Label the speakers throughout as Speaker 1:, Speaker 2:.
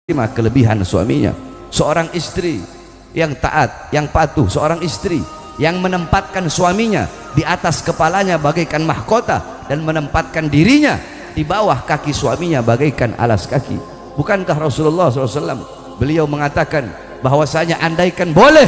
Speaker 1: menerima kelebihan suaminya. Seorang istri yang taat, yang patuh, seorang istri yang menempatkan suaminya di atas kepalanya bagaikan mahkota dan menempatkan dirinya di bawah kaki suaminya bagaikan alas kaki. Bukankah Rasulullah SAW beliau mengatakan bahwasanya andaikan boleh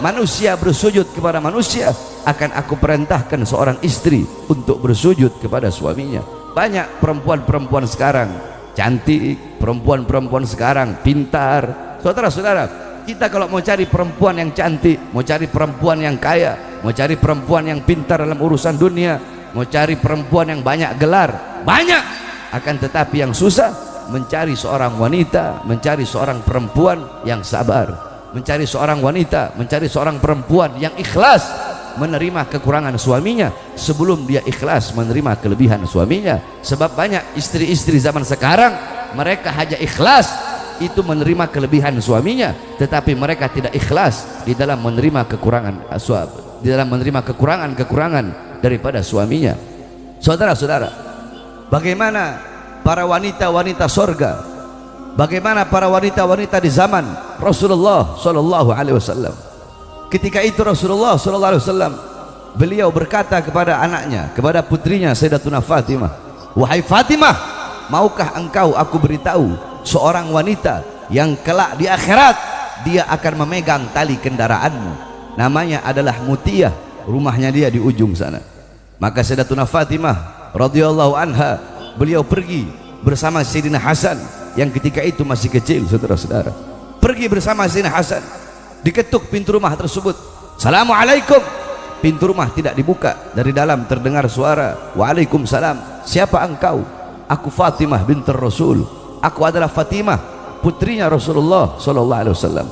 Speaker 1: manusia bersujud kepada manusia, akan aku perintahkan seorang istri untuk bersujud kepada suaminya. Banyak perempuan-perempuan sekarang cantik, perempuan-perempuan sekarang pintar. Saudara-saudara, kita kalau mau cari perempuan yang cantik, mau cari perempuan yang kaya, mau cari perempuan yang pintar dalam urusan dunia, mau cari perempuan yang banyak gelar, banyak. Akan tetapi yang susah mencari seorang wanita, mencari seorang perempuan yang sabar, mencari seorang wanita, mencari seorang perempuan yang ikhlas menerima kekurangan suaminya sebelum dia ikhlas menerima kelebihan suaminya. Sebab banyak istri-istri zaman sekarang mereka hanya ikhlas itu menerima kelebihan suaminya, tetapi mereka tidak ikhlas di dalam menerima kekurangan di dalam menerima kekurangan daripada suaminya. Saudara-saudara, bagaimana para wanita-wanita sorga, bagaimana para wanita-wanita di zaman Rasulullah Sallallahu Alaihi Wasallam. Ketika itu Rasulullah Sallallahu Alaihi Wasallam beliau berkata kepada anaknya, kepada putrinya Sayyidatuna Fatimah, wahai Fatimah, maukah engkau aku beritahu seorang wanita yang kelak di akhirat dia akan memegang tali kendaraanmu, namanya adalah Mutiyah, rumahnya dia di ujung sana. Maka Sayyidatuna Fatimah radhiyallahu anha beliau pergi bersama Sayyidina Hasan yang ketika itu masih kecil. Saudara-saudara, pergi bersama Sayyidina Hasan, diketuk pintu rumah tersebut, Assalamualaikum. Pintu rumah tidak dibuka, dari dalam terdengar suara, Waalaikumsalam. Siapa engkau? Aku Fatimah bintur Rasul, aku adalah Fatimah putrinya Rasulullah Sallallahu Alaihi Wasallam.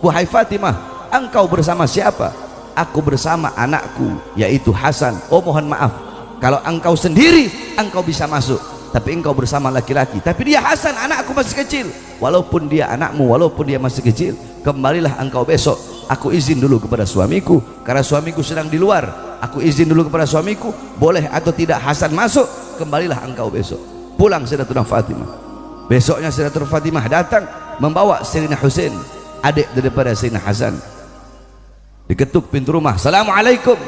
Speaker 1: Wahai Fatimah, engkau bersama siapa? Aku bersama anakku yaitu Hasan. Oh mohon maaf, kalau engkau sendiri engkau bisa masuk, tapi engkau bersama laki-laki. Tapi dia Hasan, anakku masih kecil. Walaupun dia anakmu, walaupun dia masih kecil, kembalilah engkau besok. Aku izin dulu kepada suamiku, karena suamiku sedang di luar. Aku izin dulu kepada suamiku, boleh atau tidak Hasan masuk. Kembalilah engkau besok. Pulang Sayyidatuna Fatimah. Besoknya Sayyidatuna Fatimah datang membawa Sayyidina Husain, adik daripada Sayyidina Hasan. Diketuk pintu rumah, Assalamualaikum.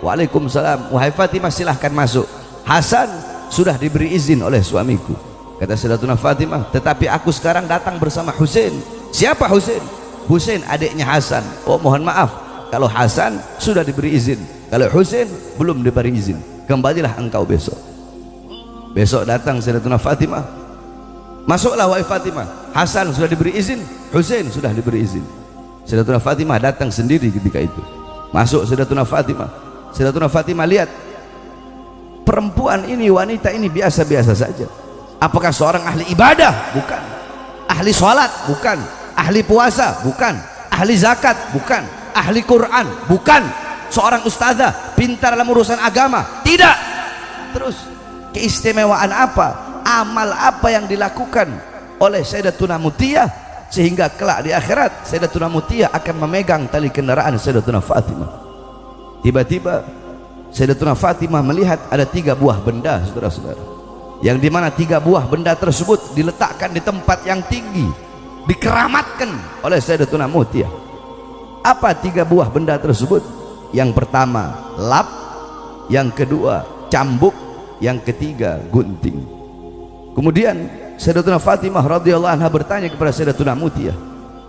Speaker 1: Waalaikumsalam. Wahai Fatimah, silahkan masuk. Hasan sudah diberi izin oleh suamiku, kata Sayyidatuna Fatimah, tetapi aku sekarang datang bersama Husain. Siapa Husain? Husain adiknya Hasan. Oh mohon maaf, kalau Hasan sudah diberi izin, kalau Husain belum diberi izin. Kembalilah engkau besok. Besok datang Sayyidatuna Fatimah, masuklah wahai Fatimah. Hasan sudah diberi izin, Husain sudah diberi izin. Sayyidatuna Fatimah datang sendiri ketika itu. Masuk Sayyidatuna Fatimah. Sayyidatuna Fatimah lihat perempuan ini, wanita ini biasa-biasa saja. Apakah seorang ahli ibadah? Bukan. Ahli sholat? Bukan. Ahli puasa? Bukan. Ahli zakat? Bukan. Ahli Quran? Bukan. Seorang ustazah pintar dalam urusan agama? Tidak. Terus keistimewaan apa, amal apa yang dilakukan oleh Sayyidatuna Mutiyah sehingga kelak di akhirat Sayyidatuna Mutiyah akan memegang tali kendaraan Sayyidatuna Fatimah? Tiba-tiba Sayyidatuna Fatimah melihat ada 3 buah benda, saudara-saudara, yang dimana 3 buah benda tersebut diletakkan di tempat yang tinggi, dikeramatkan oleh Sayyidatuna Mutiyah. Apa 3 buah benda tersebut? Yang pertama lap, yang kedua cambuk, yang ketiga gunting. Kemudian Sayyidatuna Fatimah radhiyallahu anha bertanya kepada Sayyidatuna Mutiyah,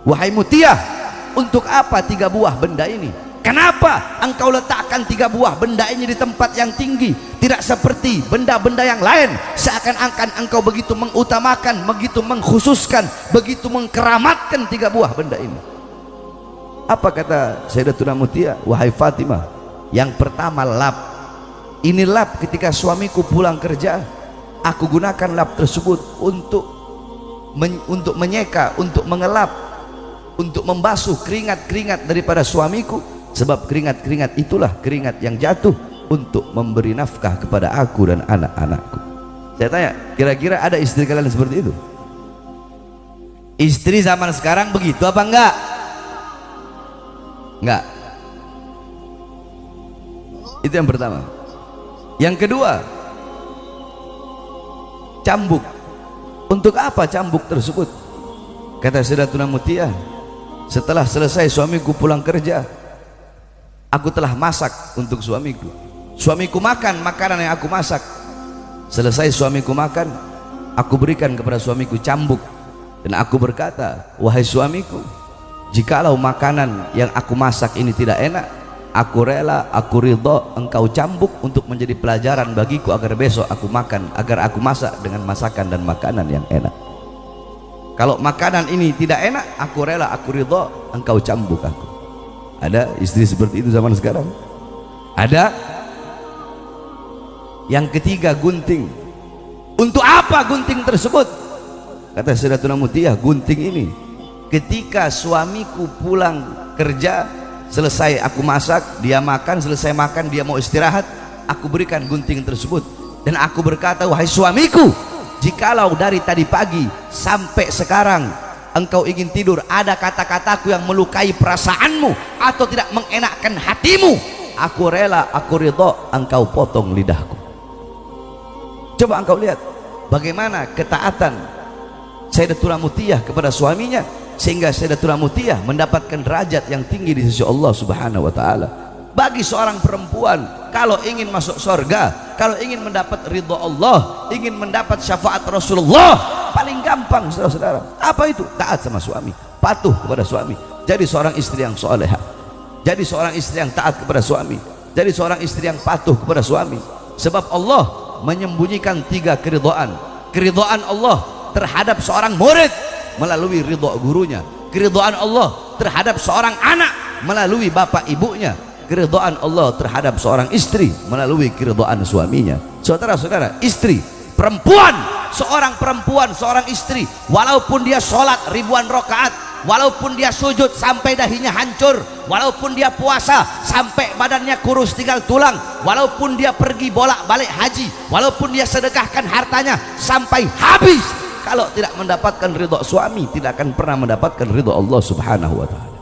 Speaker 1: wahai Mutiyah, untuk apa 3 buah benda ini? Kenapa engkau letakkan 3 buah benda ini di tempat yang tinggi, tidak seperti benda-benda yang lain, seakan-akan engkau begitu mengutamakan, begitu mengkhususkan, begitu mengkeramatkan 3 buah benda ini? Apa kata Sayyidatuna Mutiyah? Wahai Fatimah, yang pertama lap. Ini lap ketika suamiku pulang kerja, aku gunakan lap tersebut untuk menyeka, untuk mengelap, untuk membasuh keringat-keringat daripada suamiku. Sebab keringat-keringat itulah keringat yang jatuh untuk memberi nafkah kepada aku dan anak-anakku. Saya tanya, kira-kira ada istri kalian seperti itu? Istri zaman sekarang begitu apa enggak? Enggak. Itu yang pertama. Yang kedua, cambuk. Untuk apa cambuk tersebut? Kata Sayyidatuna Mutiah, setelah selesai suamiku pulang kerja, aku telah masak untuk suamiku. Suamiku makan makanan yang aku masak. Selesai suamiku makan, aku berikan kepada suamiku cambuk, dan aku berkata, wahai suamiku, jikalau makanan yang aku masak ini tidak enak, aku rela, aku ridho engkau cambuk untuk menjadi pelajaran bagiku agar besok aku makan, agar aku masak dengan masakan dan makanan yang enak. Kalau makanan ini tidak enak, aku rela, aku ridho engkau cambuk aku. Ada istri seperti itu zaman sekarang? Ada. Yang ketiga, gunting. Untuk apa gunting tersebut? Kata Sayyidatuna Mutiah, gunting ini ketika suamiku pulang kerja, selesai aku masak, dia makan, selesai makan dia mau istirahat, aku berikan gunting tersebut, dan aku berkata, wahai suamiku, jikalau dari tadi pagi sampai sekarang engkau ingin tidur, ada kata-kataku yang melukai perasaanmu atau tidak mengenakkan hatimu, aku rela, aku ridho engkau potong lidahku. Coba engkau lihat bagaimana ketaatan Sayyidatuna Mutiah kepada suaminya, sehingga Sayyidatuna Mutiah mendapatkan derajat yang tinggi di sisi Allah Subhanahu wa taala. Bagi seorang perempuan, kalau ingin masuk surga, kalau ingin mendapat ridho Allah, ingin mendapat syafaat Rasulullah, paling gampang saudara-saudara. Apa itu? Taat sama suami, patuh kepada suami. Jadi seorang istri yang salehah, jadi seorang istri yang taat kepada suami, jadi seorang istri yang patuh kepada suami. Sebab Allah menyembunyikan 3 keridhaan. Keridhaan Allah terhadap seorang murid melalui ridho gurunya, keridhaan Allah terhadap seorang anak melalui bapak ibunya, keridhaan Allah terhadap seorang istri melalui keridhaan suaminya. Saudara-saudara, istri, perempuan, seorang istri, walaupun dia sholat ribuan rakaat, walaupun dia sujud sampai dahinya hancur, walaupun dia puasa sampai badannya kurus tinggal tulang, walaupun dia pergi bolak-balik haji, walaupun dia sedekahkan hartanya sampai habis, kalau tidak mendapatkan ridho suami, tidak akan pernah mendapatkan ridho Allah Subhanahu wa taala.